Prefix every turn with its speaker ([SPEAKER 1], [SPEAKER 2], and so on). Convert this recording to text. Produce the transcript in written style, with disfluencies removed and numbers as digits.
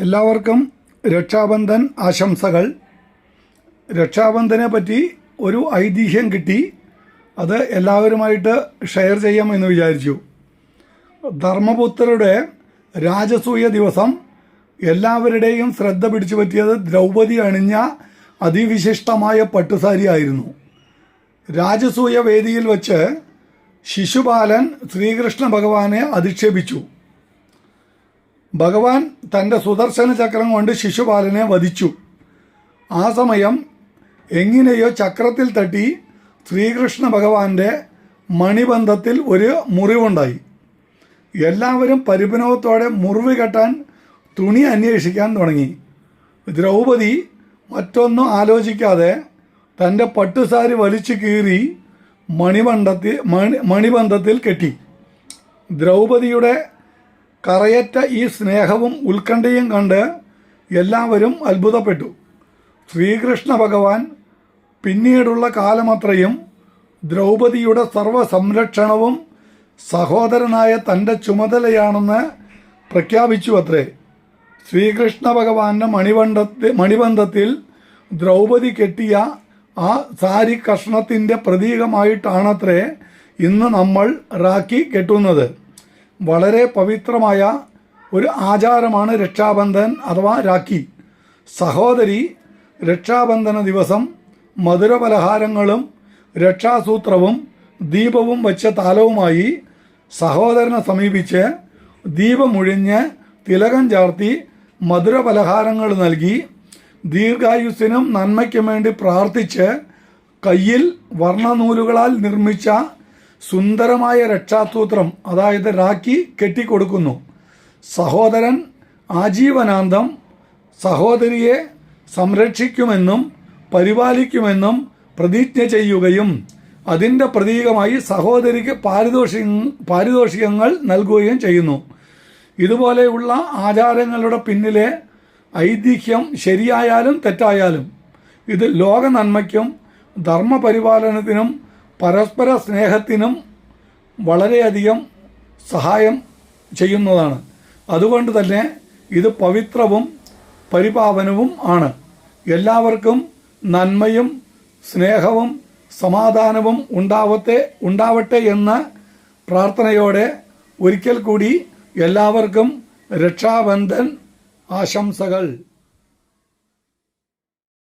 [SPEAKER 1] എല്ലാവർക്കും രക്ഷാബന്ധൻ ആശംസകൾ. രക്ഷാബന്ധനെ പറ്റി ഒരു ഐതിഹ്യം കിട്ടി, അത് എല്ലാവരുമായിട്ട് ഷെയർ ചെയ്യാമെന്ന് വിചാരിച്ചു. ധർമ്മപുത്രരുടെ രാജസൂയ ദിവസം എല്ലാവരുടെയും ശ്രദ്ധ പിടിച്ചു പറ്റിയത് ദ്രൗപദി അണിഞ്ഞ അതിവിശിഷ്ടമായ പട്ടുസാരി ആയിരുന്നു. രാജസൂയ വേദിയിൽ വച്ച് ശിശുപാലൻ ശ്രീകൃഷ്ണ ഭഗവാനെ അധിക്ഷേപിച്ചു. ഭഗവാൻ തൻ്റെ സുദർശന ചക്രം കൊണ്ട് ശിശുപാലനെ വധിച്ചു. ആ സമയം എങ്ങനെയോ ചക്രത്തിൽ തട്ടി ശ്രീകൃഷ്ണ ഭഗവാന്റെ മണിബന്ധത്തിൽ ഒരു മുറിവുണ്ടായി. എല്ലാവരും പരിഭ്രമത്തോടെ മുറിവ് കെട്ടാൻ തുണി അന്വേഷിക്കാൻ തുടങ്ങി. ദ്രൗപദി മറ്റൊന്നും ആലോചിക്കാതെ തൻ്റെ പട്ടുസാരി വലിച്ചു കീറി മണിബന്ധത്തിൽ കെട്ടി. ദ്രൗപദിയുടെ കറയറ്റ ഈ സ്നേഹവും ഉത്കണ്ഠയും കണ്ട് എല്ലാവരും അത്ഭുതപ്പെട്ടു. ശ്രീകൃഷ്ണ ഭഗവാൻ പിന്നീടുള്ള കാലമത്രയും ദ്രൗപദിയുടെ സർവ്വ സംരക്ഷണവും സഹോദരനായ തൻ്റെ ചുമതലയാണെന്ന് പ്രഖ്യാപിച്ചു അത്രേ. ശ്രീകൃഷ്ണ ഭഗവാന്റെ മണിബന്ധത്തിൽ ദ്രൗപദി കെട്ടിയ ആ സാരി കഷ്ണത്തിൻ്റെ പ്രതീകമായിട്ടാണത്രേ ഇന്ന് നമ്മൾ രാഖി കെട്ടുന്നത്. വളരെ പവിത്രമായ ഒരു ആചാരമാണ് രക്ഷാബന്ധൻ അഥവാ രാഖി. സഹോദരി രക്ഷാബന്ധന ദിവസം മധുരപലഹാരങ്ങളും രക്ഷാസൂത്രവും ദീപവും വച്ച താലവുമായി സഹോദരനെ സമീപിച്ച് ദീപമൊഴിഞ്ഞ് തിലകം ചാർത്തി മധുരപലഹാരങ്ങൾ നൽകി ദീർഘായുസ്സിനും നന്മയ്ക്കും വേണ്ടി പ്രാർത്ഥിച്ച് കയ്യിൽ വർണ്ണനൂലുകളാൽ നിർമ്മിച്ച സുന്ദരമായ രക്ഷാസൂത്രം അതായത് രാഖി കെട്ടിക്കൊടുക്കുന്നു. സഹോദരൻ ആജീവനാന്തം സഹോദരിയെ സംരക്ഷിക്കുമെന്നും പരിപാലിക്കുമെന്നും പ്രതിജ്ഞ ചെയ്യുകയും അതിൻ്റെ പ്രതീകമായി സഹോദരിക്ക് പാരിതോഷികങ്ങൾ നൽകുകയും ചെയ്യുന്നു. ഇതുപോലെയുള്ള ആചാരങ്ങളുടെ പിന്നിലെ ഐതിഹ്യം ശരിയായാലും തെറ്റായാലും ഇത് ലോക നന്മയ്ക്കും ധർമ്മപരിപാലനത്തിനും പരസ്പര സ്നേഹത്തിനും വളരെയധികം സഹായം ചെയ്യുന്നതാണ്. അതുകൊണ്ട് തന്നെ ഇത് പവിത്രവും പരിപാവനവും ആണ്. എല്ലാവർക്കും നന്മയും സ്നേഹവും സമാധാനവും ഉണ്ടാവട്ടെ എന്ന പ്രാർത്ഥനയോടെ ഒരിക്കൽ കൂടി എല്ലാവർക്കും രക്ഷാബന്ധൻ ആശംസകൾ.